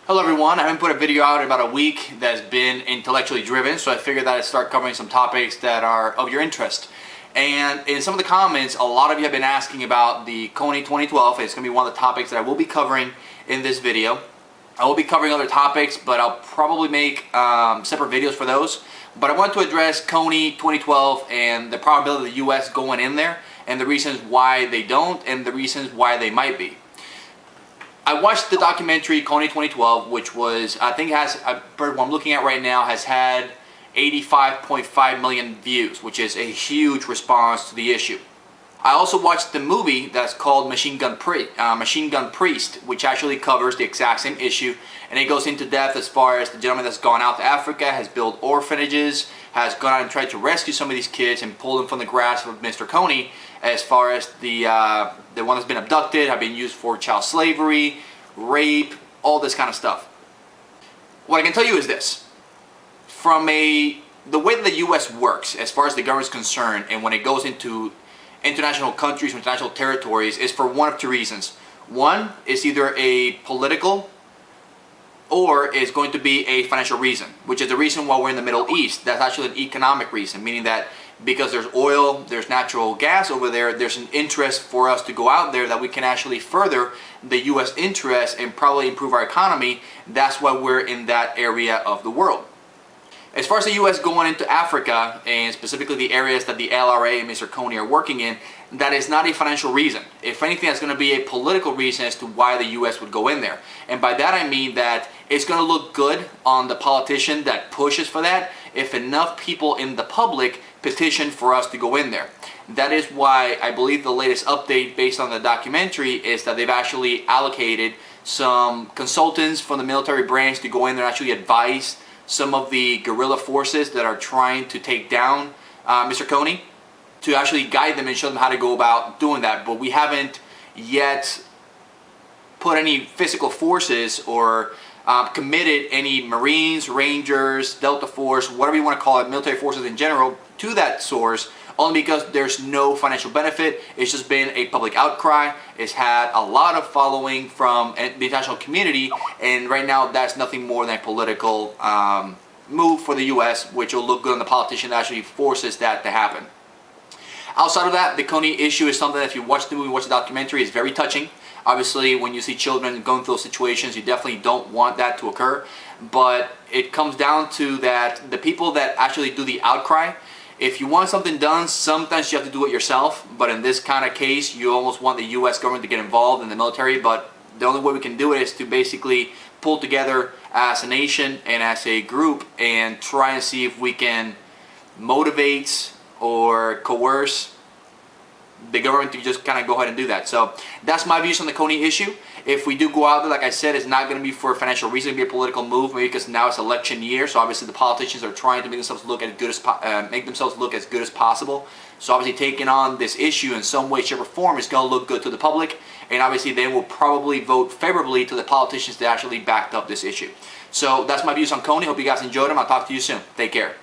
Hello everyone, I haven't put a video out in about a week that's been intellectually driven, so I figured that I'd start covering some topics that are of your interest. And in some of the comments, a lot of you have been asking about the Kony 2012. It's going to be one of the topics that I will be covering in this video. I will be covering other topics, but I'll probably make separate videos for those. But I want to address Kony 2012 and the probability of the US going in there, and the reasons why they don't, and the reasons why they might be. I watched the documentary Kony 2012, which was, I think has, what I'm looking at right now, has had 85.5 million views, which is a huge response to the issue. I also watched the movie that's called Machine Gun Priest, which actually covers the exact same issue, and it goes into depth as far as the gentleman that's gone out to Africa, has built orphanages, has gone out and tried to rescue some of these kids and pull them from the grasp of Mr. Kony, as far as the one that's been abducted, have been used for child slavery, rape, all this kind of stuff. What I can tell you is this. From the way that the US works, as far as the government is concerned, and when it goes into international countries, international territories, is for one of two reasons. One is either a political or is going to be a financial reason, which is the reason why we're in the Middle East. That's actually an economic reason, meaning that because there's oil, there's natural gas over there, there's an interest for us to go out there that we can actually further the US interest and probably improve our economy. That's why we're in that area of the world. As far as the US going into Africa, and specifically the areas that the LRA and Mr. Kony are working in, that is not a financial reason. If anything, that's going to be a political reason as to why the US would go in there. And by that I mean that it's going to look good on the politician that pushes for that if enough people in the public petition for us to go in there. That is why I believe the latest update based on the documentary is that they've actually allocated some consultants from the military branch to go in there and actually advise some of the guerrilla forces that are trying to take down Mr. Kony, to actually guide them and show them how to go about doing that. But we haven't yet put any physical forces or committed any Marines, Rangers, Delta Force, whatever you want to call it, military forces in general, to that source, only because there's no financial benefit. It's just been a public outcry. It's had a lot of following from the international community, and right now that's nothing more than a political move for the US, which will look good on the politician that actually forces that to happen. Outside of that, the Kony issue is something that if you watch the movie, watch the documentary, is very touching. Obviously, when you see children going through those situations, you definitely don't want that to occur. But it comes down to that the people that actually do the outcry, if you want something done, sometimes you have to do it yourself. But in this kind of case, you almost want the US government to get involved in the military. But the only way we can do it is to basically pull together as a nation and as a group and try and see if we can motivate or coerce the government to just kind of go ahead and do that. So that's my views on the Kony issue. If we do go out there, like I said, it's not going to be for a financial reason, it'll be a political move, maybe because now it's election year, so obviously the politicians are trying to make themselves look as good as possible. So obviously taking on this issue in some way, shape, or form is going to look good to the public, and obviously they will probably vote favorably to the politicians that actually backed up this issue. So that's my views on Kony. Hope you guys enjoyed them. I'll talk to you soon. Take care.